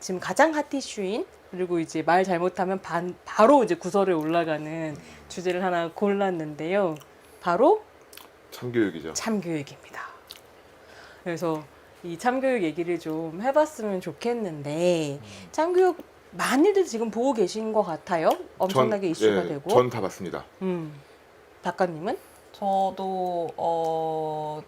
지금 가장 핫 이슈인 그리고 이제 말 잘못하면 바로 이제 구설에 올라가는 주제를 하나 골랐는데요. 바로 참교육이죠. 참교육입니다. 그래서 이 참교육 얘기를 좀 해봤으면 좋겠는데 참교육 많이들 지금 보고 계신 것 같아요. 엄청나게 이슈가 되고. 전 다 봤습니다. 작가님은? 저도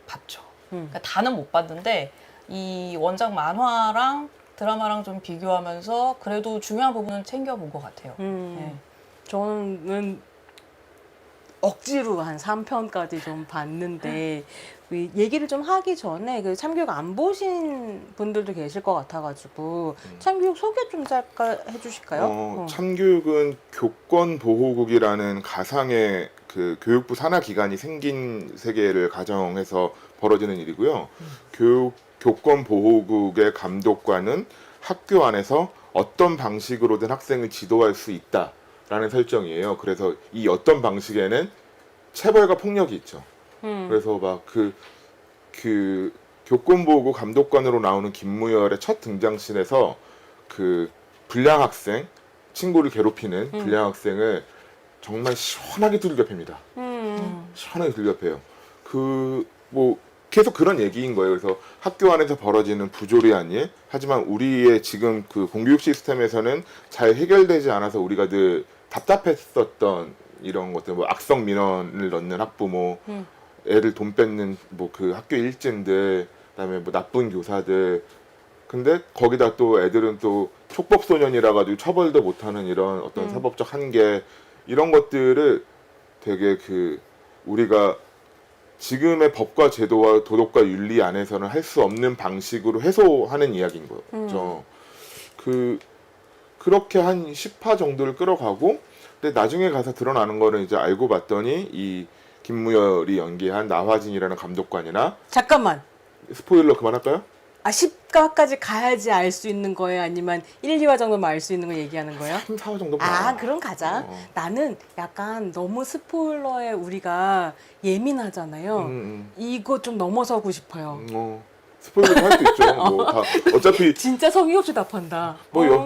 봤죠. 그러니까 다는 못 봤는데 이 원작 만화랑 드라마랑 좀 비교하면서 그래도 중요한 부분은 챙겨본 것 같아요. 네. 저는 억지로 한 3편까지 좀 봤는데 얘기를 좀 하기 전에 그 참교육 안 보신 분들도 계실 것 같아가지고 참교육 소개 좀 짧게 해주실까요? 참교육은 교권보호국이라는 가상의 그 교육부 산하 기관이 생긴 세계를 가정해서 벌어지는 일이고요. 교권보호국의 감독관은 학교 안에서 어떤 방식으로든 학생을 지도할 수 있다라는 설정이에요. 그래서 이 어떤 방식에는 체벌과 폭력이 있죠. 그래서 막 그 교권보호국 감독관으로 나오는 김무열의 첫 등장씬에서 그 불량 학생, 친구를 괴롭히는 불량 학생을 정말 시원하게 두들겨 팹니다. 시원하게 두들겨 패요. 뭐 계속 그런 얘기인 거예요. 그래서 학교 안에서 벌어지는 부조리한 일, 하지만 우리의 지금 그 공교육 시스템에서는 잘 해결되지 않아서 우리가 늘 답답했었던 이런 것들, 뭐 악성 민원을 넣는 학부모, 애들 돈 뺏는 뭐 그 학교 일진들, 그다음에 뭐 나쁜 교사들. 근데 거기다 또 애들은 또 촉법 소년이라 가지고 처벌도 못하는 이런 어떤 사법적 한계, 이런 것들을 되게 우리가 지금의 법과 제도와 도덕과 윤리 안에서는 할 수 없는 방식으로 해소하는 이야기인 거죠. 그렇게 한 10화 정도를 끌어가고, 근데 나중에 가서 드러나는 거는 이제 알고 봤더니 이 김무열이 연기한 나화진이라는 감독관이나, 잠깐만. 스포일러 그만할까요? 10화까지 가야지 알 수 있는 거예요? 아니면 1, 2화 정도만 알 수 있는 걸 얘기하는 거예요? 3, 4화 정도 봐. 그럼 가자. 나는 약간 너무 스포일러에 우리가 예민하잖아요. 이거 좀 넘어서고 싶어요. 스포일러 할 수 있죠. 뭐 다 어차피 진짜 성의 없이 답한다.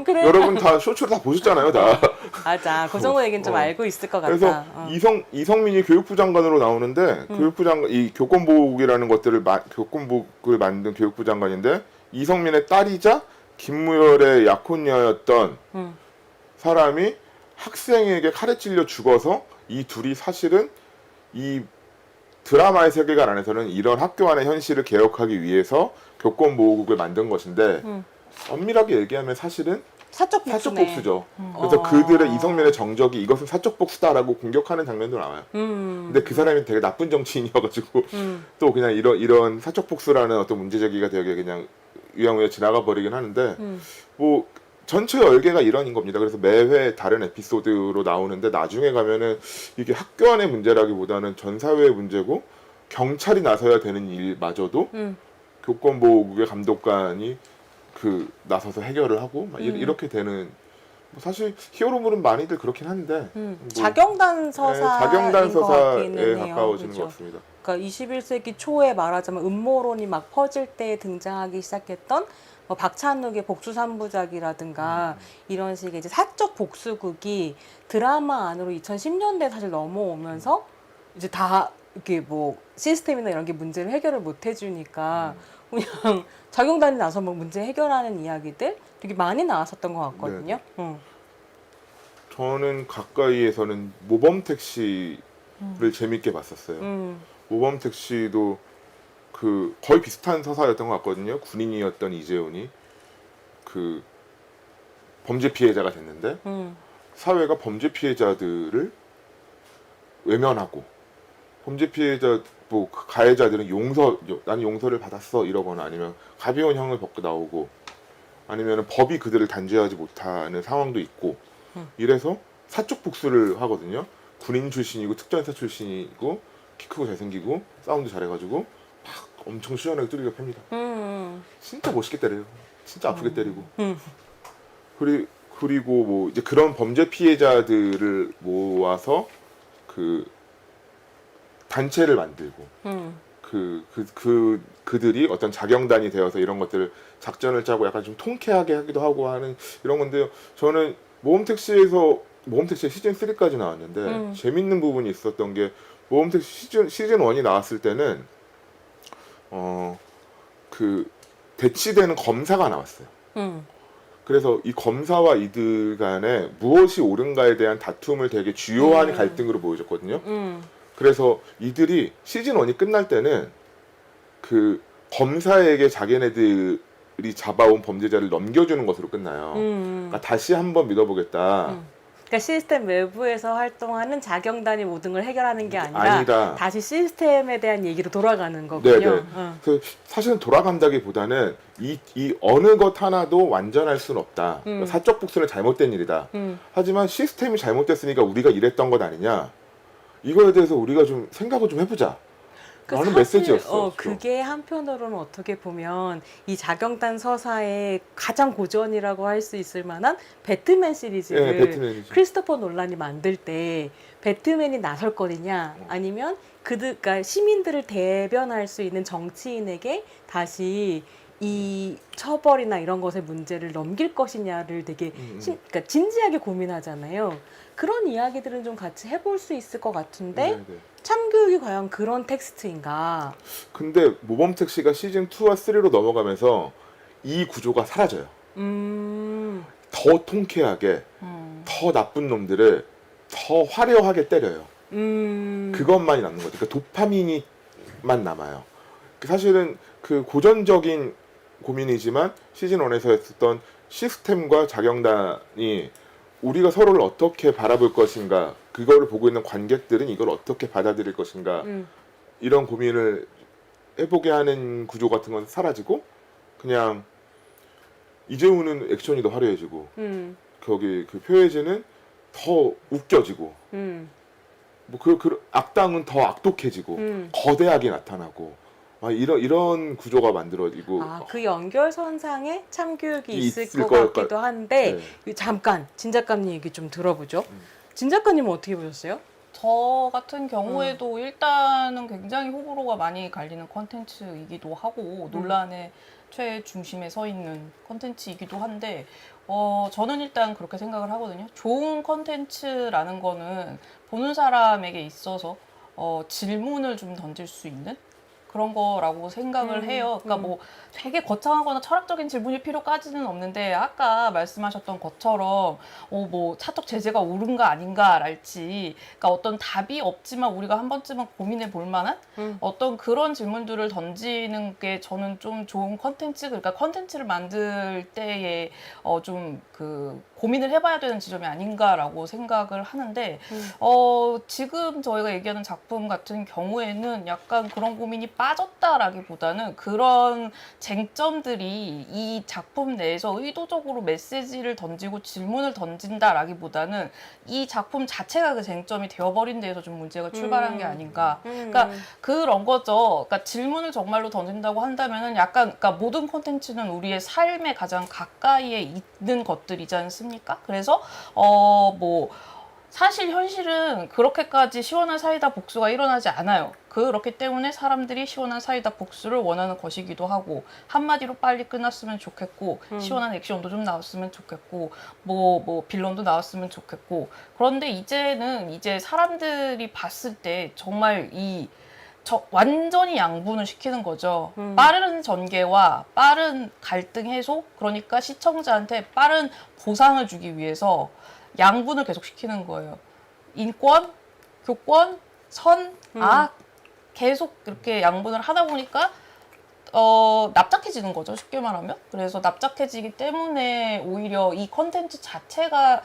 그래. 여러분 다 쇼츠로 다 보셨잖아요, 다. 맞아. 그 정도 얘기는 좀 알고 있을 것 같다. 그래서 이성민이 교육부 장관으로 나오는데, 교육부 장관, 이 교권보호국이라는 교권보국을 만든 교육부 장관인데, 이성민의 딸이자 김무열의 약혼녀였던 사람이 학생에게 칼에 찔려 죽어서, 이 둘이 사실은 이 드라마의 세계관 안에서는 이런 학교 안의 현실을 개혁하기 위해서 교권보호국을 만든 것인데, 엄밀하게 얘기하면 사실은 사적 복수죠. 그래서 그들의 이성민의 정적이 이것은 사적 복수다라고 공격하는 장면도 나와요. 근데 그 사람이 되게 나쁜 정치인이어가지고 또 그냥 이런 사적 복수라는 어떤 문제 제기가 되게 그냥 유야무야 지나가 버리긴 하는데, 뭐 전체 열개가 이런 겁니다. 그래서 매회 다른 에피소드로 나오는데, 나중에 가면은 이게 학교 안의 문제라기보다는 전 사회의 문제고, 경찰이 나서야 되는 일마저도 교권보호국의 감독관이 나서서 해결을 하고 막 이렇게 되는, 뭐 사실 히어로물은 많이들 그렇긴 한데 뭐 자경단 서사인 것 같기는 해요. 가까워지는 그렇죠? 것 같습니다. 그러니까 21세기 초에 말하자면 음모론이 막 퍼질 때 등장하기 시작했던 뭐 박찬욱의 복수 3부작이라든가 이런 식의 이제 사적 복수극이 드라마 안으로 2010년대에 사실 넘어오면서 이제 다 이렇게 뭐 시스템이나 이런 게 문제를 해결을 못 해주니까 그냥 자경단이 나서 뭐 문제 해결하는 이야기들 되게 많이 나왔었던 것 같거든요. 저는 가까이에서는 모범택시를 재밌게 봤었어요. 모범택시도 거의 비슷한 서사였던 것 같거든요. 군인이었던 이재훈이 범죄 피해자가 됐는데, 사회가 범죄 피해자들을 외면하고, 범죄 피해자 뭐 가해자들은 난 용서를 받았어 이러거나, 아니면 가벼운 형을 벗고 나오고, 아니면 법이 그들을 단죄하지 못하는 상황도 있고, 이래서 사적 복수를 하거든요. 군인 출신이고 특전사 출신이고 키 크고 잘생기고 싸움도 잘해가지고 막 엄청 시원하게 뚫리려 팹니다. 진짜 멋있게 때려요. 진짜 아프게 때리고. 그리고 뭐 이제 그런 범죄 피해자들을 모아서 단체를 만들고, 그들이 어떤 자경단이 되어서 이런 것들을 작전을 짜고 약간 좀 통쾌하게 하기도 하고 하는 이런 건데요. 저는 모험택시에서 모험택시 시즌 3까지 나왔는데 재밌는 부분이 있었던 게 모험택시 시즌 1이 나왔을 때는 그 대치되는 검사가 나왔어요. 그래서 이 검사와 이들 간에 무엇이 옳은가에 대한 다툼을 되게 주요한 갈등으로 보여줬거든요. 그래서 이들이 시즌 1이 끝날 때는 그 검사에게 자기네들이 잡아온 범죄자를 넘겨주는 것으로 끝나요. 그러니까 다시 한번 믿어보겠다. 그러니까 시스템 외부에서 활동하는 자경단이 모든 걸 해결하는 게 아니라 다시 시스템에 대한 얘기로 돌아가는 거군요. 네네. 그 사실은 돌아간다기보다는 이 어느 것 하나도 완전할 수는 없다. 사적 복수는 잘못된 일이다. 하지만 시스템이 잘못됐으니까 우리가 이랬던 것 아니냐. 이거에 대해서 우리가 좀 생각을 좀 해보자. 라는 메시지였어. 그게 한편으로는 어떻게 보면 이 자경단 서사의 가장 고전이라고 할 수 있을 만한 배트맨 시리즈를 배트맨이죠. 크리스토퍼 놀란이 만들 때 배트맨이 나설 거냐 아니면 그러니까 시민들을 대변할 수 있는 정치인에게 다시 이 처벌이나 이런 것의 문제를 넘길 것이냐를 되게 그러니까 진지하게 고민하잖아요. 그런 이야기들은 좀 같이 해볼 수 있을 것 같은데 네네. 참교육이 과연 그런 텍스트인가? 근데 모범택시가 시즌 2와 3로 넘어가면서 이 구조가 사라져요. 더 통쾌하게, 더 나쁜 놈들을 더 화려하게 때려요. 그것만이 남는 거죠. 그러니까 도파민이만 남아요. 사실은 그 고전적인 고민이지만 시즌 1에서 했었던 시스템과 자경단이 우리가 서로를 어떻게 바라볼 것인가, 그거를 보고 있는 관객들은 이걸 어떻게 받아들일 것인가, 이런 고민을 해보게 하는 구조 같은 건 사라지고 그냥 이재훈은 액션이 더 화려해지고 거기 그 표혜진은 더 웃겨지고 뭐 그 악당은 더 악독해지고 거대하게 나타나고 이런 구조가 만들어지고 그 연결선상에 참교육이 있을 것 같기도 한데 네. 잠깐 진 작가님 얘기 좀 들어보죠. 진 작가님은 어떻게 보셨어요? 저 같은 경우에도 일단은 굉장히 호불호가 많이 갈리는 콘텐츠이기도 하고 논란의 최중심에 서 있는 콘텐츠이기도 한데 저는 일단 그렇게 생각을 하거든요. 좋은 콘텐츠라는 거는 보는 사람에게 있어서 질문을 좀 던질 수 있는 그런 거라고 생각을 해요. 그러니까 뭐 되게 거창하거나 철학적인 질문일 필요까지는 없는데 아까 말씀하셨던 것처럼 뭐 사적 제재가 옳은가 아닌가랄지 그러니까 어떤 답이 없지만 우리가 한 번쯤은 고민해 볼 만한 어떤 그런 질문들을 던지는 게 저는 좀 좋은 컨텐츠 그러니까 컨텐츠를 만들 때에 좀 그 고민을 해봐야 되는 지점이 아닌가라고 생각을 하는데 지금 저희가 얘기하는 작품 같은 경우에는 약간 그런 고민이 빠졌다라기보다는 그런 쟁점들이 이 작품 내에서 의도적으로 메시지를 던지고 질문을 던진다라기보다는 이 작품 자체가 그 쟁점이 되어버린 데에서 좀 문제가 출발한 게 아닌가. 그러니까 그런 거죠. 그러니까 질문을 정말로 던진다고 한다면은 약간 그러니까 모든 콘텐츠는 우리의 삶에 가장 가까이에 있는 것들이지 않습니까? 그래서 뭐 사실 현실은 그렇게까지 시원한 사이다 복수가 일어나지 않아요. 그렇기 때문에 사람들이 시원한 사이다 복수를 원하는 것이기도 하고 한마디로 빨리 끝났으면 좋겠고 시원한 액션도 좀 나왔으면 좋겠고 뭐 빌런도 나왔으면 좋겠고 그런데 이제는 사람들이 봤을 때 정말 완전히 양분을 시키는 거죠. 빠른 전개와 빠른 갈등 해소 그러니까 시청자한테 빠른 보상을 주기 위해서 양분을 계속 시키는 거예요. 인권, 교권, 선, 악 계속 이렇게 양분을 하다 보니까 납작해지는 거죠. 쉽게 말하면. 그래서 납작해지기 때문에 오히려 이 컨텐츠 자체가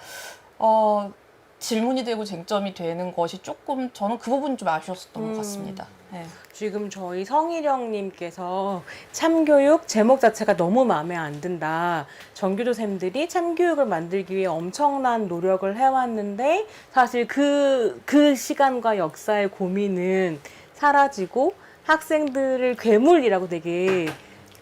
질문이 되고 쟁점이 되는 것이 조금 저는 그 부분이 좀 아쉬웠었던 것 같습니다. 네. 지금 저희 성희령님께서 참교육 제목 자체가 너무 마음에 안 든다. 전교조쌤들이 참교육을 만들기 위해 엄청난 노력을 해왔는데 사실 그 시간과 역사의 고민은 사라지고 학생들을 괴물이라고 되게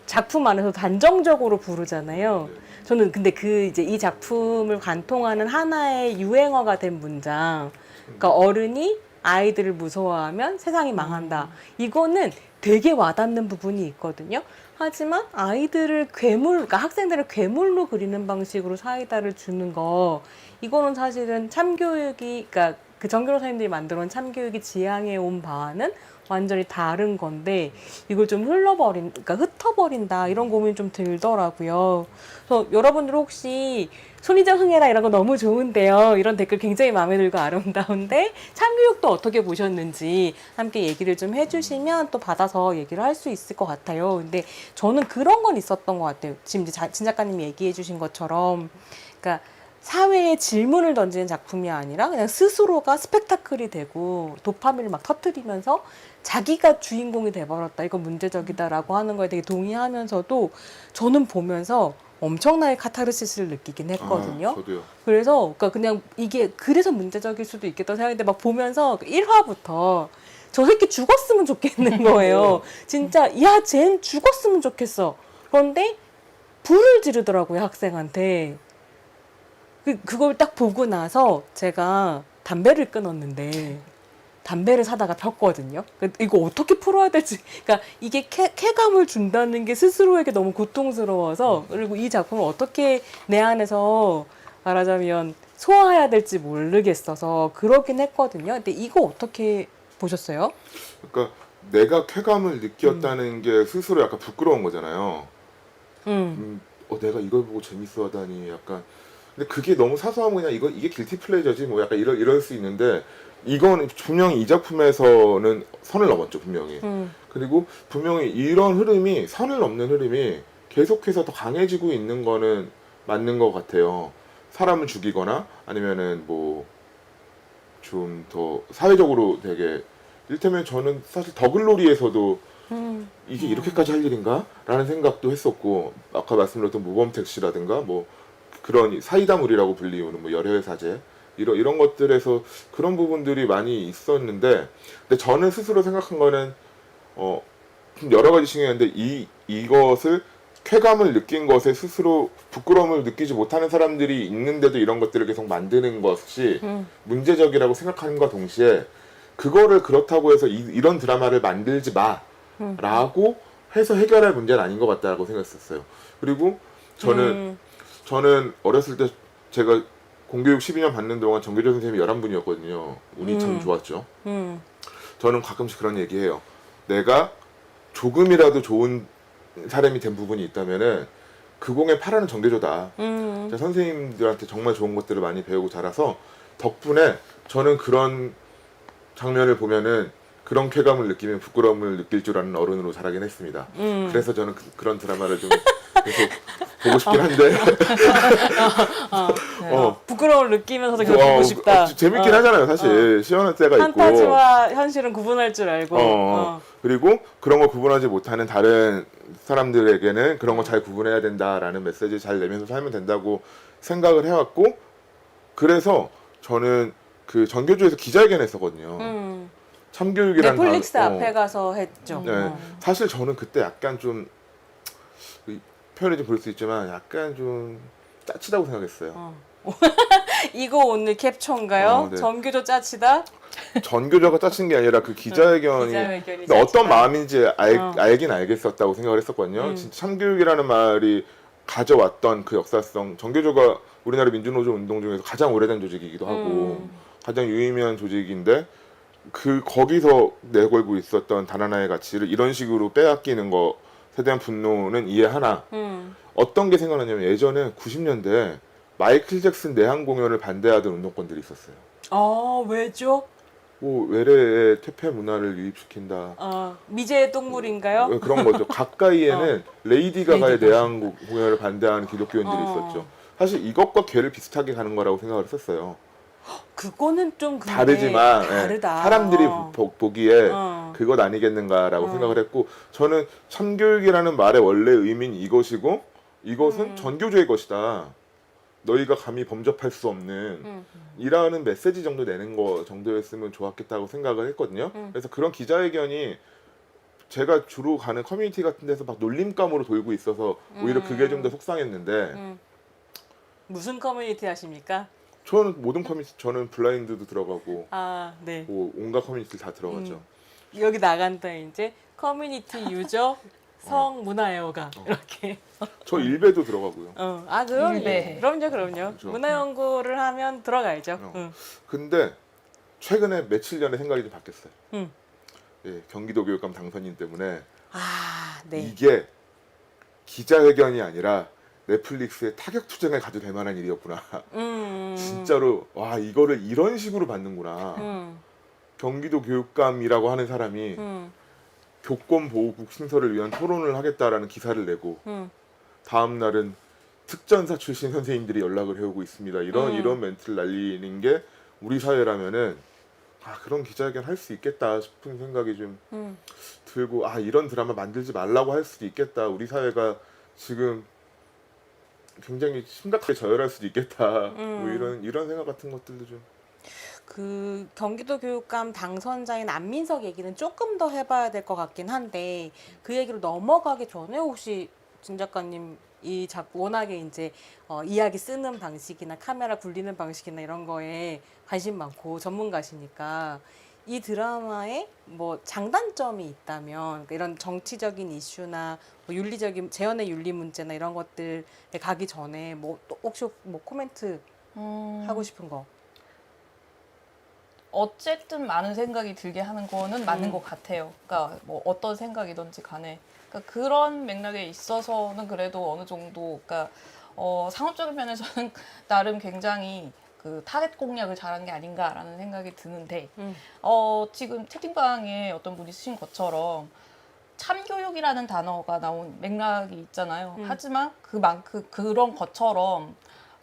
작품 안에서 단정적으로 부르잖아요. 저는 근데 이 작품을 관통하는 하나의 유행어가 된 문장. 그러니까 어른이 아이들을 무서워하면 세상이 망한다. 이거는 되게 와닿는 부분이 있거든요. 하지만 아이들을 그러니까 학생들을 괴물로 그리는 방식으로 사이다를 주는 거, 이거는 사실은 참교육이, 그러니까 그 정교로 선생님들이 만들어온 참교육이 지향해 온 바와는 완전히 다른 건데, 이걸 좀 그러니까 흩어버린다, 이런 고민이 좀 들더라고요. 그래서 여러분들 혹시 손희정 흥해라 이런 거 너무 좋은데요, 이런 댓글 굉장히 마음에 들고 아름다운데 참교육도 어떻게 보셨는지 함께 얘기를 좀 해주시면 또 받아서 얘기를 할 수 있을 것 같아요. 근데 저는 그런 건 있었던 것 같아요. 지금 이제 진 작가님이 얘기해 주신 것처럼, 그러니까 사회에 질문을 던지는 작품이 아니라 그냥 스스로가 스펙타클이 되고 도파민을 막 터뜨리면서 자기가 주인공이 돼버렸다, 이거 문제적이다라고 하는 거에 되게 동의하면서도 저는 보면서 엄청나게 카타르시스를 느끼긴 했거든요. 저도요. 그래서 그러니까 그냥 이게 그래서 문제적일 수도 있겠다 생각했는데, 막 보면서 1화부터 저 새끼 죽었으면 좋겠는 거예요. 진짜 야, 쟨 죽었으면 좋겠어. 그런데 불을 지르더라고요, 학생한테. 그걸 딱 보고 나서 제가 담배를 끊었는데, 담배를 사다가 폈거든요. 이거 어떻게 풀어야 될지, 그러니까 이게 쾌감을 준다는 게 스스로에게 너무 고통스러워서, 그리고 이 작품을 어떻게 내 안에서 말하자면 소화해야 될지 모르겠어서 그러긴 했거든요. 근데 이거 어떻게 보셨어요? 그러니까 내가 쾌감을 느꼈다는 게 스스로 약간 부끄러운 거잖아요. 내가 이걸 보고 재밌어하다니, 약간. 근데 그게 너무 사소하면 그냥 이게 길티 플레저지 뭐 약간 이럴 수 있는데, 이건 분명히 이 작품에서는 선을 넘었죠, 분명히. 그리고 분명히 이런 흐름이, 선을 넘는 흐름이 계속해서 더 강해지고 있는 거는 맞는 것 같아요. 사람을 죽이거나 아니면은 뭐 좀 더 사회적으로 되게, 이를테면 저는 사실 더글로리에서도 이게 이렇게까지 할 일인가? 라는 생각도 했었고, 아까 말씀드렸던 모범택시라든가 뭐 그런 사이다물이라고 불리우는 뭐 열혈 사제, 이런 것들에서 그런 부분들이 많이 있었는데, 근데 저는 스스로 생각한 거는 좀 여러 가지 층이었는데, 이것을 쾌감을 느낀 것에 스스로 부끄러움을 느끼지 못하는 사람들이 있는데도 이런 것들을 계속 만드는 것이 문제적이라고 생각하는과 동시에, 그거를 그렇다고 해서 이런 드라마를 만들지 마라고 해서 해결할 문제는 아닌 것 같다고 생각했었어요. 그리고 저는 어렸을 때 제가 공교육 12년 받는 동안 정교조 선생님이 11분이었거든요. 운이 참 좋았죠. 저는 가끔씩 그런 얘기해요. 내가 조금이라도 좋은 사람이 된 부분이 있다면은 그 공에 팔아는 정교조다. 제가 선생님들한테 정말 좋은 것들을 많이 배우고 자라서, 덕분에 저는 그런 장면을 보면은 그런 쾌감을 느끼면 부끄러움을 느낄 줄 아는 어른으로 자라긴 했습니다. 그래서 저는 그런 드라마를 좀 계속 보고 싶긴 한데 부끄러움을 느끼면서도 계속 보고 싶다. 재밌긴 하잖아요, 사실. 시원할 때가 있고, 판타지와 현실은 구분할 줄 알고. 그리고 그런 거 구분하지 못하는 다른 사람들에게는 그런 거 잘 구분해야 된다라는 메시지 잘 내면서 살면 된다고 생각을 해왔고, 그래서 저는 그 전교조에서 기자회견 했었거든요. 참교육이라는 넷플릭스 앞에 가서 했죠. 네. 사실 저는 그때 약간 좀, 표현이 좀 그럴 수 있지만 약간 좀 짜치다고 생각했어요. 이거 오늘 캡처인가요? 네. 정규조 짜치다? 전교조가 짜친 게 아니라 그 기자회견이 근데 어떤 마음인지 알긴 알겠었다고 생각을 했었거든요. 진짜 참교육이라는 말이 가져왔던 그 역사성, 전교조가 우리나라 민주노조 운동 중에서 가장 오래된 조직이기도 하고 가장 유의미한 조직인데, 거기서 내걸고 있었던 단 하나의 가치를 이런 식으로 빼앗기는 것에 대한 분노는 이해하나, 어떤 게 생각나냐면 예전에 90년대 마이클 잭슨 내한 공연을 반대하던 운동권들이 있었어요. 왜죠? 뭐 외래의 퇴폐 문화를 유입시킨다. 미제의 똥물인가요? 그런 거죠. 가까이에는 레이디 가가의 내한 공연을 반대하는 기독교인들이 있었죠. 사실 이것과 괴를 비슷하게 가는 거라고 생각을 했었어요. 그거는 좀 근데 다르지만 다르다. 사람들이 보기에 그것 아니겠는가라고 생각을 했고, 저는 참교육이라는 말의 원래 의미는 이것이고, 이것은 전교조의 것이다. 너희가 감히 범접할 수 없는 이라는 메시지 정도 내는 거 정도였으면 좋았겠다고 생각을 했거든요. 그래서 그런 기자회견이 제가 주로 가는 커뮤니티 같은 데서 막 놀림감으로 돌고 있어서 오히려 그게 좀 더 속상했는데, 무슨 커뮤니티 하십니까? 저는 모든 커뮤니티 저는 블라인드도 들어가고 아, 네. 뭐 온갖 커뮤니티 다 들어가죠. 여기 나간다 이제 커뮤니티 유저 성 문화예어가 이렇게. 저 일베도 들어가고요. 아, 그럼요. 일베. 그럼요. 그렇죠. 문화 연구를 하면 들어가야죠. 어. 근데 최근에 며칠 전에 생각이 좀 바뀌었어요. 음. 예, 경기도 교육감 당선인 때문에 아, 네. 이게 기자회견이 아니라 넷플릭스의 타격 투쟁에 가도 될 만한 일이었구나. 진짜로 와 이거를 이런 식으로 받는구나. 경기도 교육감이라고 하는 사람이 교권보호국 신설을 위한 토론을 하겠다라는 기사를 내고 다음 날은 특전사 출신 선생님들이 연락을 해오고 있습니다. 이런 멘트를 날리는 게 우리 사회라면은 그런 기자회견 할 수 있겠다 싶은 생각이 좀 들고 이런 드라마 만들지 말라고 할 수도 있겠다. 우리 사회가 지금 굉장히 심각하게 저열할 수도 있겠다. 뭐 이런 생각 같은 것들도 좀. 그 경기도 교육감 당선자인 안민석 얘기는 조금 더 해봐야 될 것 같긴 한데 그 얘기로 넘어가기 전에 혹시 진 작가님 이 워낙에 이제 이야기 쓰는 방식이나 카메라 굴리는 방식이나 이런 거에 관심 많고 전문가시니까 이 드라마에 뭐 장단점이 있다면 그러니까 이런 정치적인 이슈나 뭐 윤리적인 재연의 윤리 문제나 이런 것들에 가기 전에 뭐 또 혹시 뭐 코멘트 하고 싶은 거? 어쨌든 많은 생각이 들게 하는 거는 맞는 것 같아요. 그러니까 뭐 어떤 생각이든지 간에. 그러니까 그런 맥락에 있어서는 그래도 어느 정도, 그러니까 상업적인 면에서는 나름 굉장히 그 타겟 공략을 잘한 게 아닌가라는 생각이 드는데, 지금 채팅방에 어떤 분이 쓰신 것처럼 참교육이라는 단어가 나온 맥락이 있잖아요. 하지만 그런 것처럼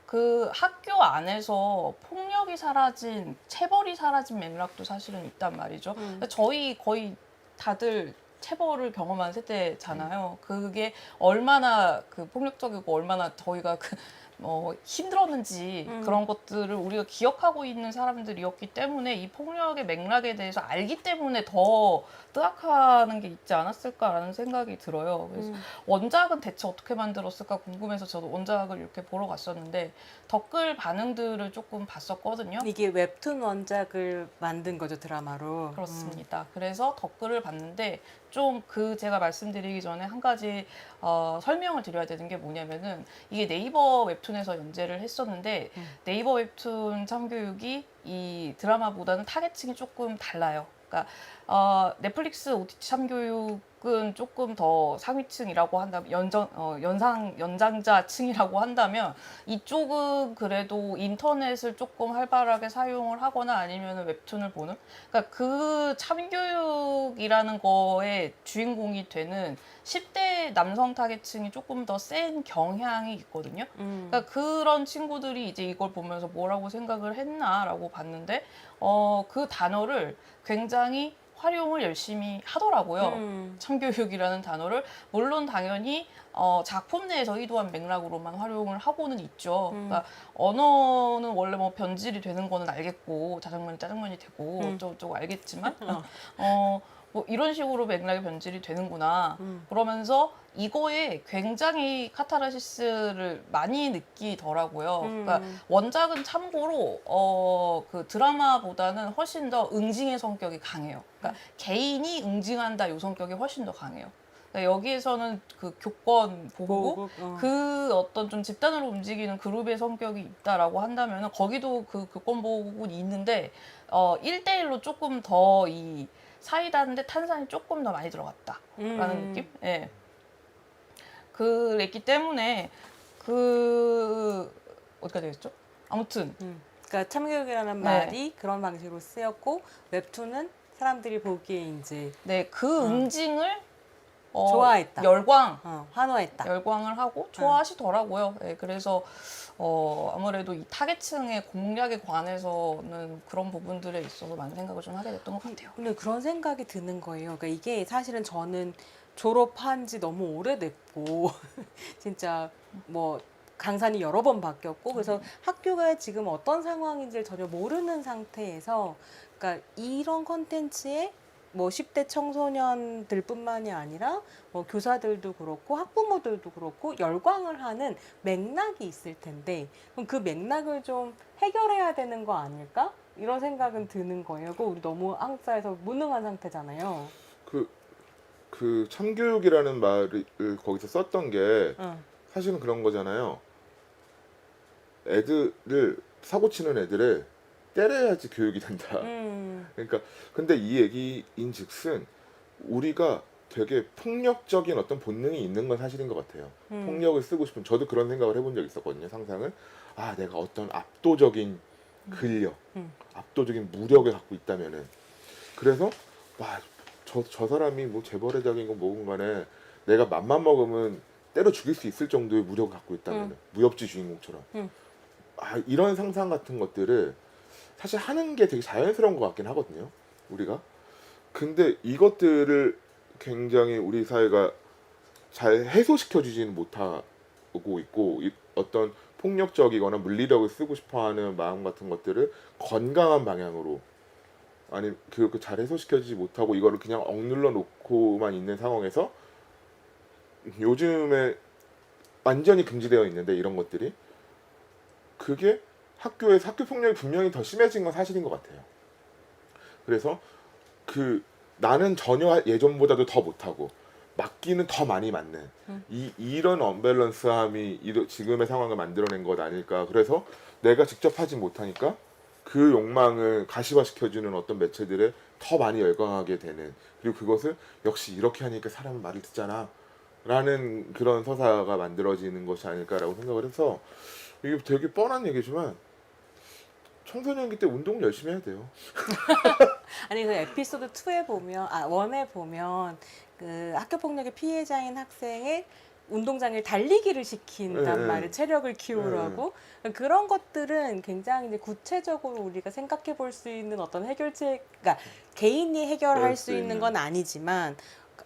그 학교 안에서 폭력이 사라진, 체벌이 사라진 맥락도 사실은 있단 말이죠. 저희 거의 다들 체벌을 경험한 세대잖아요. 그게 얼마나 그 폭력적이고 얼마나 저희가 힘들었는지 그런 것들을 우리가 기억하고 있는 사람들이었기 때문에 이 폭력의 맥락에 대해서 알기 때문에 더 뜨악하는 게 있지 않았을까라는 생각이 들어요. 그래서 원작은 대체 어떻게 만들었을까 궁금해서 저도 원작을 이렇게 보러 갔었는데 댓글 반응들을 조금 봤었거든요. 이게 웹툰 원작을 만든 거죠, 드라마로. 그렇습니다. 그래서 댓글을 봤는데 좀 제가 말씀드리기 전에 한 가지 설명을 드려야 되는 게 뭐냐면은 이게 네이버 웹툰에서 연재를 했었는데 네이버 웹툰 참교육이 이 드라마보다는 타겟층이 조금 달라요. 그러니까 넷플릭스 OTT 참교육은 조금 더 상위층이라고 한다면 연장자층이라고 한다면 이쪽은 그래도 인터넷을 조금 활발하게 사용을 하거나 아니면 웹툰을 보는, 그러니까 그 참교육이라는 거에 주인공이 되는 10대 남성 타겟층이 조금 더 센 경향이 있거든요. 그러니까 그런 친구들이 이제 이걸 보면서 뭐라고 생각을 했나라고 봤는데 그 단어를 굉장히 활용을 열심히 하더라고요. 참교육이라는 단어를. 물론 당연히 작품 내에서 의도한 맥락으로만 활용을 하고는 있죠. 그러니까 언어는 원래 뭐 변질이 되는 거는 알겠고 짜장면이 짜장면이 되고 어쩌고저쩌고 알겠지만 뭐 이런 식으로 맥락이 변질이 되는구나. 그러면서 이거에 굉장히 카타르시스를 많이 느끼더라고요. 그러니까 원작은 참고로 그 드라마보다는 훨씬 더 응징의 성격이 강해요. 그러니까 개인이 응징한다 요 성격이 훨씬 더 강해요. 그러니까 여기에서는 그 교권 보고 그 어떤 좀 집단으로 움직이는 그룹의 성격이 있다라고 한다면 거기도 그 교권 보호국이 있는데 1대1로 조금 더 이 사이다인데 탄산이 조금 더 많이 들어갔다라는 느낌? 예. 그랬기 때문에 어디가 되겠죠? 아무튼 그러니까 참교육이라는 말이 그런 방식으로 쓰였고 웹툰은 사람들이 보기에 이제 그 응징을 좋아했다. 환호했다. 열광을 하고 좋아하시더라고요. 네, 그래서 아무래도 이 타겟층의 공략에 관해서는 그런 부분들에 있어서 많은 생각을 좀 하게 됐던 것 같아요. 근데 그런 생각이 드는 거예요. 그러니까 이게 사실은 저는 졸업한 지 너무 오래됐고 진짜 뭐 강산이 여러 번 바뀌었고 그래서 학교가 지금 어떤 상황인지를 전혀 모르는 상태에서 그러니까 이런 컨텐츠에 뭐 10대 청소년들뿐만이 아니라 뭐 교사들도 그렇고 학부모들도 그렇고 열광을 하는 맥락이 있을 텐데 그럼 그 맥락을 좀 해결해야 되는 거 아닐까? 이런 생각은 드는 거예요. 그 우리 너무 한국 사회에서 무능한 상태잖아요. 그 참교육이라는 말을 거기서 썼던 게 응. 사실은 그런 거잖아요. 애들을 사고 치는 애들을 때려야지 교육이 된다. 그러니까 근데 이 얘기인즉슨 우리가 되게 폭력적인 어떤 본능이 있는 건 사실인 것 같아요. 폭력을 쓰고 싶은 저도 그런 생각을 해본 적 있었거든요. 상상을 내가 어떤 압도적인 근력, 압도적인 무력을 갖고 있다면은 그래서 저 사람이 뭐 재벌회장인 건 뭐건 간에 내가 맘만 먹으면 때려 죽일 수 있을 정도의 무력을 갖고 있다면 무협지 주인공처럼 이런 상상 같은 것들을 사실 하는 게 되게 자연스러운 것 같긴 하거든요. 우리가. 근데 이것들을 굉장히 우리 사회가 잘 해소시켜 주지는 못하고 있고 어떤 폭력적이거나 물리력을 쓰고 싶어하는 마음 같은 것들을 건강한 방향으로 아니 그렇게 잘 해소시켜 주지 못하고 이거를 그냥 억눌러 놓고만 있는 상황에서 요즘에 완전히 금지되어 있는데 이런 것들이 그게 학교에서 학교 폭력이 분명히 더 심해진 건 사실인 것 같아요. 그래서 나는 전혀 예전보다도 더 못하고 맞기는 더 많이 맞는 이런 언밸런스함이 지금의 상황을 만들어낸 것 아닐까. 그래서 내가 직접 하지 못하니까 그 욕망을 가시화시켜주는 어떤 매체들에 더 많이 열광하게 되는 그리고 그것을 역시 이렇게 하니까 사람은 말을 듣잖아 라는 그런 서사가 만들어지는 것이 아닐까라고 생각을 해서 이게 되게 뻔한 얘기지만 청소년기 때 운동을 열심히 해야 돼요. 아니 그 에피소드 2에 보면 1에 보면 그 학교 폭력의 피해자인 학생의 운동장을 달리기를 시킨단 네, 말이에요. 체력을 키우라고. 그런 것들은 굉장히 이제 구체적으로 우리가 생각해 볼 수 있는 어떤 해결책, 그러니까 개인이 해결할 수 있는 건 아니지만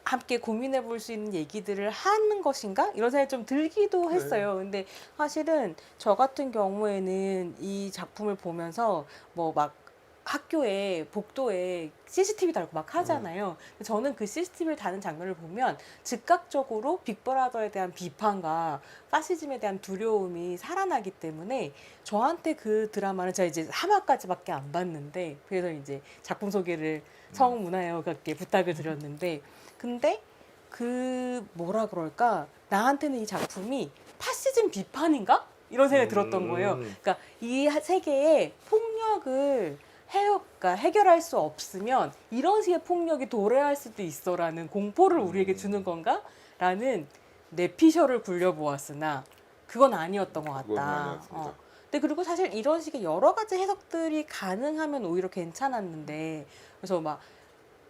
함께 고민해 볼 수 있는 얘기들을 하는 것인가? 이런 생각이 좀 들기도 했어요. 근데 사실은 저 같은 경우에는 이 작품을 보면서 뭐 막 학교에 복도에 CCTV 달고 막 하잖아요. 저는 그 CCTV를 다는 장면을 보면 즉각적으로 빅브라더에 대한 비판과 파시즘에 대한 두려움이 살아나기 때문에 저한테 그 드라마는 제가 이제 3화까지밖에 안 봤는데 그래서 이제 작품 소개를 성문화영화학께 부탁을 드렸는데 근데 그 뭐라 그럴까 나한테는 이 작품이 파시즘 비판인가? 이런 생각이 들었던 거예요. 그러니까 이 세계에 폭력을 그러니까 해결할 수 없으면 이런 식의 폭력이 도래할 수도 있어라는 공포를 우리에게 주는 건가? 라는 뇌피셜을 굴려보았으나 그건 아니었던 것 그건 같다. 아니었습니다. 근데 그리고 사실 이런 식의 여러 가지 해석들이 가능하면 오히려 괜찮았는데 그래서 막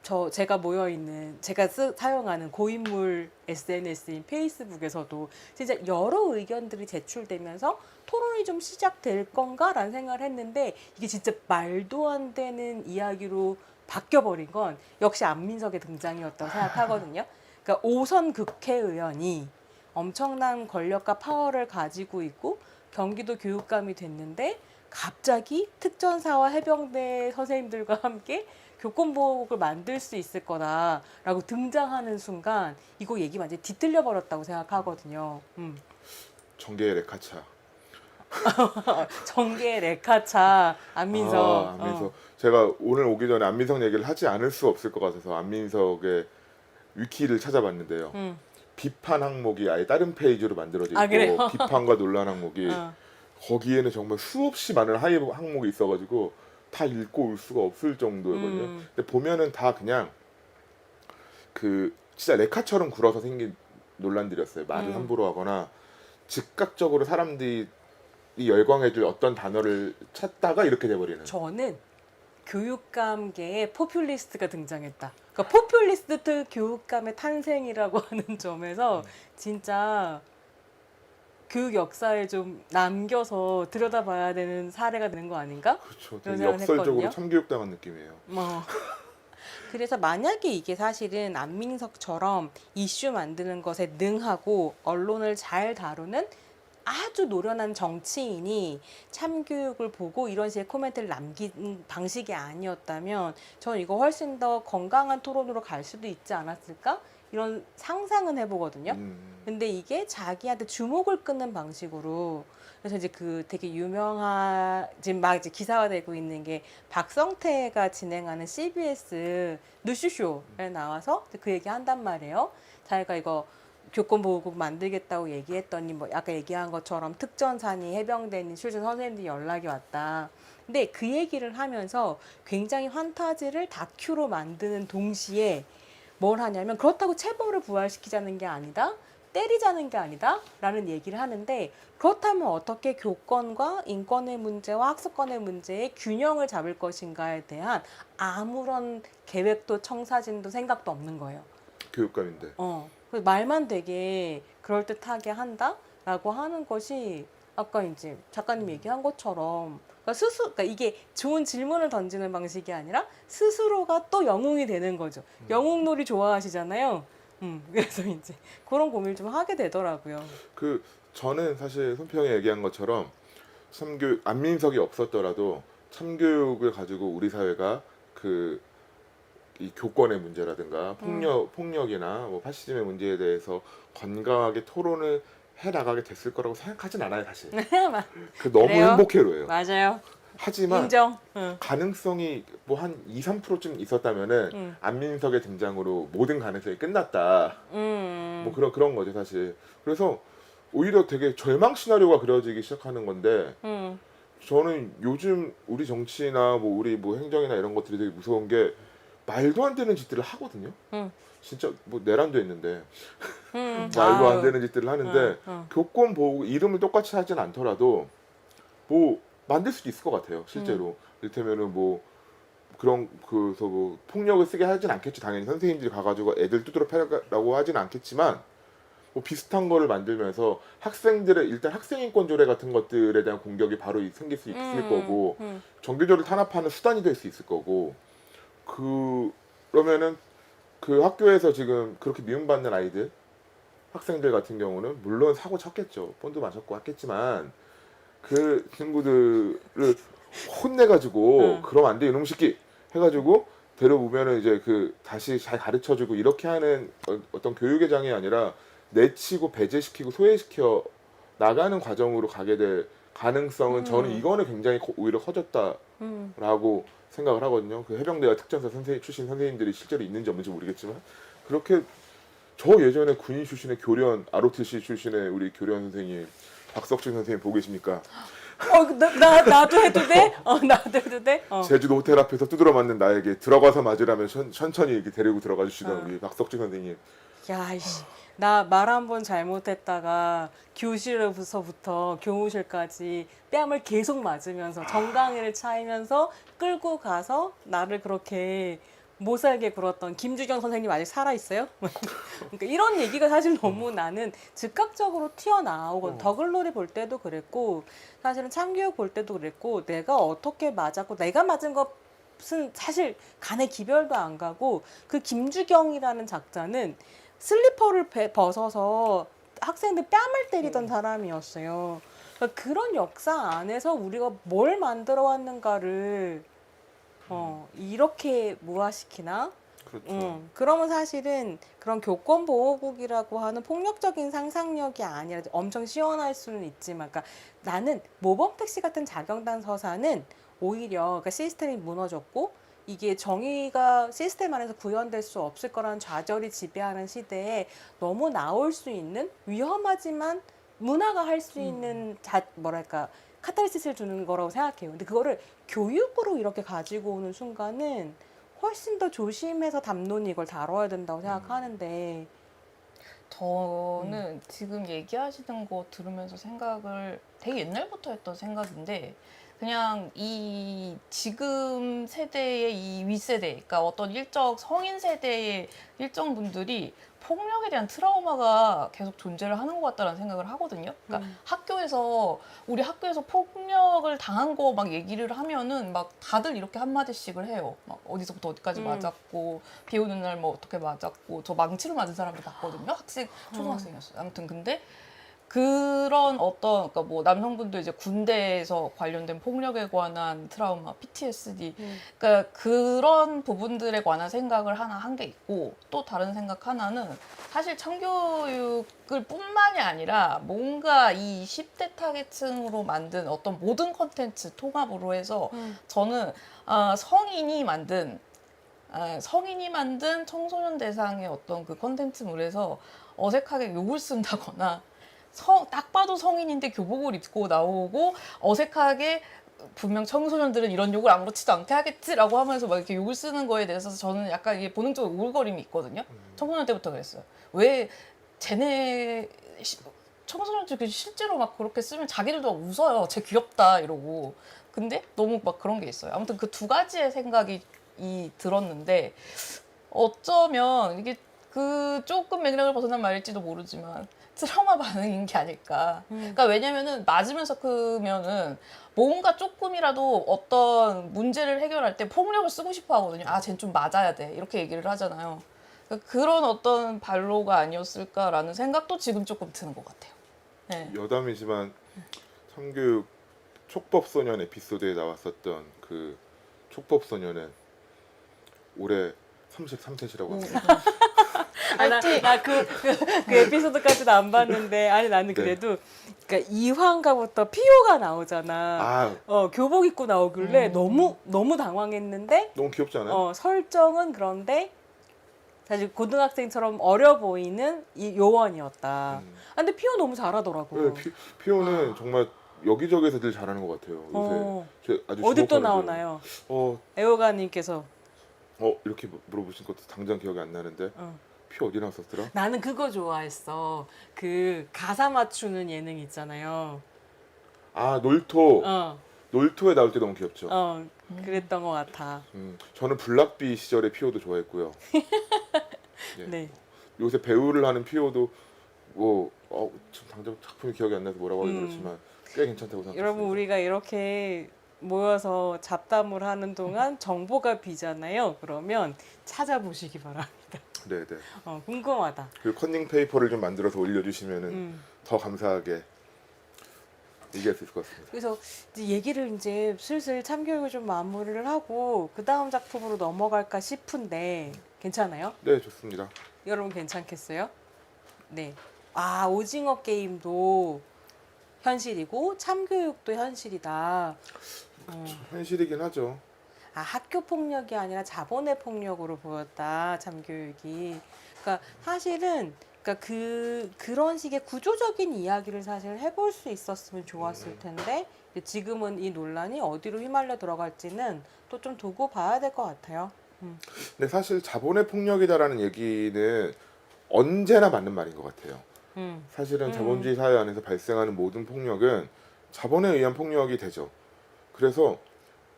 제가 제가 사용하는 고인물 SNS인 페이스북에서도 진짜 여러 의견들이 제출되면서 토론이 좀 시작될 건가라는 생각을 했는데 이게 진짜 말도 안 되는 이야기로 바뀌어버린 건 역시 안민석의 등장이었다고 생각하거든요. 그러니까 5선 국회의원이 엄청난 권력과 파워를 가지고 있고 경기도 교육감이 됐는데 갑자기 특전사와 해병대 선생님들과 함께 교권보복을 만들 수 있을 거다라고 등장하는 순간 이거 얘기 완전히 뒤틀려 버렸다고 생각하거든요. 정계의 레카차. 정계 레카차 안민석. 안민석. 제가 오늘 오기 전에 안민석 얘기를 하지 않을 수 없을 것 같아서 안민석의 위키를 찾아봤는데요. 비판 항목이 아예 다른 페이지로 만들어져 있고 그래요? 비판과 논란 항목이 거기에는 정말 수없이 많은 하위 항목이 있어가지고 다 읽고 올 수가 없을 정도거든요. 근데 보면은 다 그냥 진짜 레카처럼 굴어서 생긴 논란들이었어요. 말을 함부로 하거나 즉각적으로 사람들이 열광해줄 어떤 단어를 찾다가 이렇게 돼버리는. 저는 교육감계의 포퓰리스트가 등장했다. 그러니까 포퓰리스트 교육감의 탄생이라고 하는 점에서 진짜 교육 역사에 좀 남겨서 들여다봐야 되는 사례가 되는 거 아닌가? 그렇죠. 그런 되게 생각을 역설적으로 했거든요. 참교육당한 느낌이에요. 그래서 만약에 이게 사실은 안민석처럼 이슈 만드는 것에 능하고 언론을 잘 다루는 아주 노련한 정치인이 참교육을 보고 이런 식의 코멘트를 남긴 방식이 아니었다면 저는 이거 훨씬 더 건강한 토론으로 갈 수도 있지 않았을까? 이런 상상은 해보거든요. 근데 이게 자기한테 주목을 끄는 방식으로 그래서 이제 그 되게 유명한 지금 막 이제 기사화되고 있는 게 박성태가 진행하는 CBS 뉴스쇼에 나와서 그 얘기 한단 말이에요. 자기가 이거 교권보호국 만들겠다고 얘기했더니 뭐 아까 얘기한 것처럼 특전사니 해병대니 출신 선생님들이 연락이 왔다. 근데 그 얘기를 하면서 굉장히 환타지를 다큐로 만드는 동시에 뭘 하냐면 그렇다고 체벌을 부활시키자는 게 아니다. 때리자는 게 아니다. 라는 얘기를 하는데 그렇다면 어떻게 교권과 인권의 문제와 학습권의 문제에 균형을 잡을 것인가에 대한 아무런 계획도 청사진도 생각도 없는 거예요. 교육감인데. 그래서 말만 되게 그럴듯하게 한다라고 하는 것이 아까 이제 작가님 얘기한 것처럼 그러니까 이게 좋은 질문을 던지는 방식이 아니라 스스로가 또 영웅이 되는 거죠. 영웅놀이 좋아하시잖아요. 그래서 이제 그런 고민을 좀 하게 되더라고요. 그 저는 사실 손평이 얘기한 것처럼 참교육 안민석이 없었더라도 참교육을 가지고 우리 사회가 그 이 교권의 문제라든가 폭력이나 뭐 파시즘의 문제에 대해서 건강하게 토론을 해 나가게 됐을 거라고 생각하진 않아요, 사실. 그 너무 그래요? 행복해로예요. 맞아요. 하지만 인정. 가능성이 뭐 한 2, 3%쯤 있었다면은 안민석의 등장으로 모든 가능성이 끝났다. 뭐 그런 거죠, 사실. 그래서 오히려 되게 절망 시나리오가 그려지기 시작하는 건데 저는 요즘 우리 정치나 뭐 우리 뭐 행정이나 이런 것들이 되게 무서운 게 말도 안 되는 짓들을 하거든요. 진짜 뭐 내란도 했는데 말도 안 되는 짓들을 하는데 교권 보호 이름을 똑같이 하진 않더라도 뭐 만들 수도 있을 것 같아요. 실제로 이를테면은 뭐 그런 그래서 뭐 폭력을 쓰게 하진 않겠죠. 당연히 선생님들이 가가지고 애들 두드러 패라고 하진 않겠지만 뭐 비슷한 거를 만들면서 학생들의 일단 학생인권 조례 같은 것들에 대한 공격이 바로 생길 수 있을 거고 정규조를 탄압하는 수단이 될 수 있을 거고 그러면은 그 학교에서 지금 그렇게 미움받는 아이들 학생들 같은 경우는 물론 사고 쳤겠죠. 본도 맞았고 했겠지만 그 친구들을 혼내가지고 그럼 안 돼 이놈 새끼 해가지고 데려오면은 이제 그 다시 잘 가르쳐주고 이렇게 하는 어떤 교육의 장이 아니라 내치고 배제시키고 소외시켜 나가는 과정으로 가게 될 가능성은 저는 이거는 굉장히 오히려 커졌다라고 생각을 하거든요. 그 해병대와 특전사 출신 선생님들이 실제로 있는지 없는지 모르겠지만 그렇게 저 예전에 군인 출신의 교련 ROTC 출신의 우리 교련 선생님 박석준 선생님 보고 계십니까? 나도 해도 돼? 나도 해도 돼? 제주도 호텔 앞에서 두드러 맞는 나에게 들어가서 맞으라면 천천히 이렇게 데리고 들어가 주시던 우리 박석준 선생님. 야, 이씨. 나 말 한 번 잘못했다가 교실에서부터 교무실까지 뺨을 계속 맞으면서 정강이를 차이면서 끌고 가서 나를 그렇게 못 살게 굴었던 김주경 선생님 아직 살아있어요? 그러니까 이런 얘기가 사실 너무 나는 즉각적으로 튀어나오고 더글로리 볼 때도 그랬고 사실은 참교육 볼 때도 그랬고 내가 어떻게 맞았고 내가 맞은 것은 사실 간에 기별도 안 가고 그 김주경이라는 작자는 슬리퍼를 벗어서 학생들 뺨을 때리던 사람이었어요. 그러니까 그런 역사 안에서 우리가 뭘 만들어 왔는가를 이렇게 무화시키나? 그렇죠. 그러면 사실은 그런 교권보호국이라고 하는 폭력적인 상상력이 아니라 엄청 시원할 수는 있지만, 그러니까 나는 모범택시 같은 자경단 서사는 오히려 그러니까 시스템이 무너졌고 이게 정의가 시스템 안에서 구현될 수 없을 거라는 좌절이 지배하는 시대에 너무 나올 수 있는 위험하지만 문화가 할 수 있는 뭐랄까 카타르시스를 주는 거라고 생각해요. 근데 그거를 교육으로 이렇게 가지고 오는 순간은 훨씬 더 조심해서 담론이 이걸 다뤄야 된다고 생각하는데 저는 지금 얘기하시는 거 들으면서 생각을 되게 옛날부터 했던 생각인데 그냥 이 지금 세대의 이 윗세대, 그러니까 어떤 일정 성인 세대의 일정 분들이 폭력에 대한 트라우마가 계속 존재를 하는 것 같다는 생각을 하거든요. 그러니까 우리 학교에서 폭력을 당한 거 막 얘기를 하면은 막 다들 이렇게 한마디씩을 해요. 막 어디서부터 어디까지 맞았고, 비 오는 날 뭐 어떻게 맞았고, 저 망치로 맞은 사람도 봤거든요. 초등학생이었어요. 아무튼 근데 그런 어떤 그러니까 뭐 남성분도 이제 군대에서 관련된 폭력에 관한 트라우마, PTSD, 그러니까 그런 부분들에 관한 생각을 하나 한 게 있고 또 다른 생각 하나는 사실 참교육을 뿐만이 아니라 뭔가 이 10대 타겟층으로 만든 어떤 모든 컨텐츠 통합으로 해서 저는 성인이 만든 청소년 대상의 어떤 그 컨텐츠물에서 어색하게 욕을 쓴다거나 딱 봐도 성인인데 교복을 입고 나오고 어색하게 분명 청소년들은 이런 욕을 아무렇지도 않게 하겠지라고 하면서 막 이렇게 욕을 쓰는 거에 대해서 저는 약간 이게 본능적으로 우울거림이 있거든요. 청소년 때부터 그랬어요. 왜 쟤네 청소년들 실제로 막 그렇게 쓰면 자기들도 막 웃어요. 쟤 귀엽다 이러고. 근데 너무 막 그런 게 있어요. 아무튼 그 두 가지의 생각이 들었는데 어쩌면 이게 그 조금 맥락을 벗어난 말일지도 모르지만 트라우마 반응인 게 아닐까. 그러니까 왜냐면은 맞으면서 크면은 뭔가 조금이라도 어떤 문제를 해결할 때 폭력을 쓰고 싶어 하거든요. 아, 쟨 좀 맞아야 돼. 이렇게 얘기를 하잖아요. 그러니까 그런 어떤 발로가 아니었을까라는 생각도 지금 조금 드는 것 같아요. 네. 여담이지만 참교육 촉법소년 에피소드에 나왔었던 그 촉법소년은 올해 33세시라고 합니다. 나그 에피소드까지도 안 봤는데, 아니, 나는 네. 그래도, 그러니까 2화인가부터 피오가 나오잖아. 아, 교복 입고 나오길래 너무 당황했는데, 너무 귀엽지 않아요? 설정은 그런데, 사실 고등학생처럼 어려 보이는 이 요원이었다. 아, 근데 피오 너무 잘하더라고. 네, 피오는 정말 여기저기서 늘 잘하는 것 같아요. 요새 제 아주 어디 또 주목하는 나오나요? 배우. 애호가님께서. 이렇게 물어보신 것도 당장 기억이 안 나는데 피오 어디 나왔었더라? 나는 그거 좋아했어. 그 가사 맞추는 예능 있잖아요. 아, 놀토. 어, 놀토에 나올 때 너무 귀엽죠. 그랬던 것 같아. 저는 블락비 시절의 피오도 좋아했고요. 예. 네. 요새 배우를 하는 피오도 뭐 지금 당장 작품이 기억이 안 나서 뭐라고 하기 그렇지만 꽤 괜찮다고 생각합니다. 여러분, 우리가 이렇게 모여서 잡담을 하는 동안 정보가 비잖아요. 그러면 찾아보시기 바랍니다. 네네. 궁금하다. 그리고 컨닝 페이퍼를 좀 만들어서 올려주시면은 더 감사하게 얘기할 수 있을 것 같습니다. 그래서 이제 얘기를 이제 슬슬 참교육을 좀 마무리를 하고 그 다음 작품으로 넘어갈까 싶은데 괜찮아요? 네, 좋습니다. 여러분 괜찮겠어요? 네. 아, 오징어 게임도 현실이고 참교육도 현실이다. 현실이긴 하죠. 아, 학교 폭력이 아니라 자본의 폭력으로 보였다, 참교육이. 그러니까 사실은 그러니까 그런 식의 구조적인 이야기를 사실 해볼 수 있었으면 좋았을 텐데 지금은 이 논란이 어디로 휘말려 들어갈지는 또 좀 두고 봐야 될 것 같아요. 근데 사실 자본의 폭력이다라는 얘기는 언제나 맞는 말인 것 같아요. 사실은 자본주의 사회 안에서 발생하는 모든 폭력은 자본에 의한 폭력이 되죠. 그래서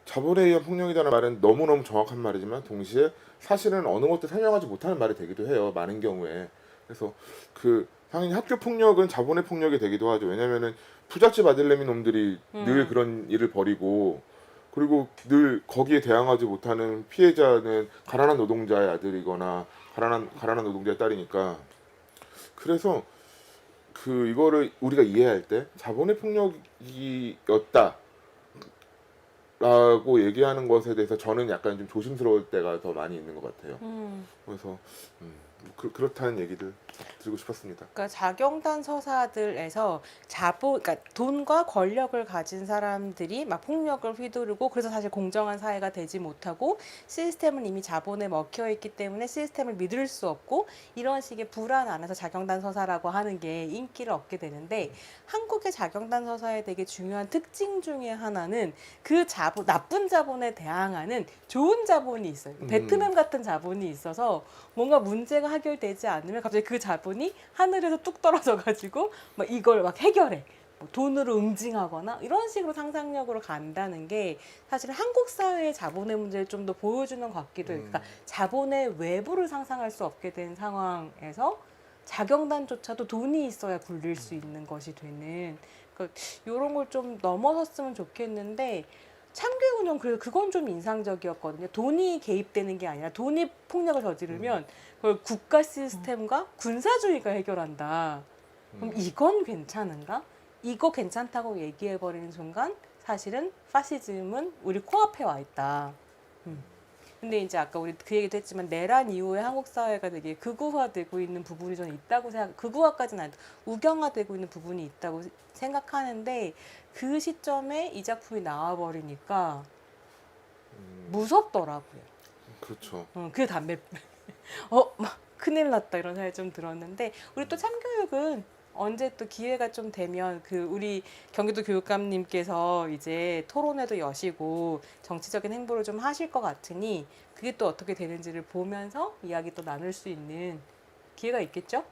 자본에 의한 폭력이라는 말은 너무너무 정확한 말이지만 동시에 사실은 어느 것도 설명하지 못하는 말이 되기도 해요. 많은 경우에. 그래서 당연히 학교 폭력은 자본의 폭력이 되기도 하죠. 왜냐면은 부잣집 아들내미 놈들이 늘 그런 일을 벌이고 그리고 늘 거기에 대항하지 못하는 피해자는 가난한 노동자의 아들이거나 가난한 노동자의 딸이니까. 그래서 이거를 우리가 이해할 때 자본의 폭력이었다 라고 얘기하는 것에 대해서 저는 약간 좀 조심스러울 때가 더 많이 있는 것 같아요. 그래서 그렇다는 얘기를 드리고 싶었습니다. 그러니까 자경단 서사들에서 그러니까 돈과 권력을 가진 사람들이 막 폭력을 휘두르고 그래서 사실 공정한 사회가 되지 못하고 시스템은 이미 자본에 먹혀 있기 때문에 시스템을 믿을 수 없고 이런 식의 불안 안에서 자경단 서사라고 하는 게 인기를 얻게 되는데 한국의 자경단 서사의 되게 중요한 특징 중에 하나는 그 나쁜 자본에 대항하는 좋은 자본이 있어요. 베트남 같은 자본이 있어서 뭔가 문제가 해결되지 않으면 갑자기 그 자본이 하늘에서 뚝 떨어져 가지고 막 이걸 막 해결해. 뭐 돈으로 응징하거나 이런 식으로 상상력으로 간다는 게 사실 한국 사회의 자본의 문제를 좀 더 보여주는 것 같기도 해요. 그러니까 자본의 외부를 상상할 수 없게 된 상황에서 자경단조차도 돈이 있어야 굴릴 수 있는 것이 되는 그러니까 이런 걸 좀 넘어섰으면 좋겠는데 참교육은 그건 좀 인상적이었거든요. 돈이 개입되는 게 아니라 돈이 폭력을 저지르면 그걸 국가 시스템과 군사주의가 해결한다. 그럼 이건 괜찮은가? 이거 괜찮다고 얘기해버리는 순간 사실은 파시즘은 우리 코앞에 와 있다. 근데 이제 아까 우리 그 얘기도 했지만 내란 이후에 한국 사회가 되게 극우화되고 있는 부분이 저는 있다고 극우화까지는 아니고 우경화되고 있는 부분이 있다고 생각하는데 그 시점에 이 작품이 나와버리니까 무섭더라고요. 그렇죠. 그 담배 막 큰일 났다 이런 생각이 좀 들었는데 우리 또 참교육은 언제 또 기회가 좀 되면 그 우리 경기도 교육감님께서 이제 토론회도 여시고 정치적인 행보를 좀 하실 것 같으니 그게 또 어떻게 되는지를 보면서 이야기 또 나눌 수 있는 기회가 있겠죠?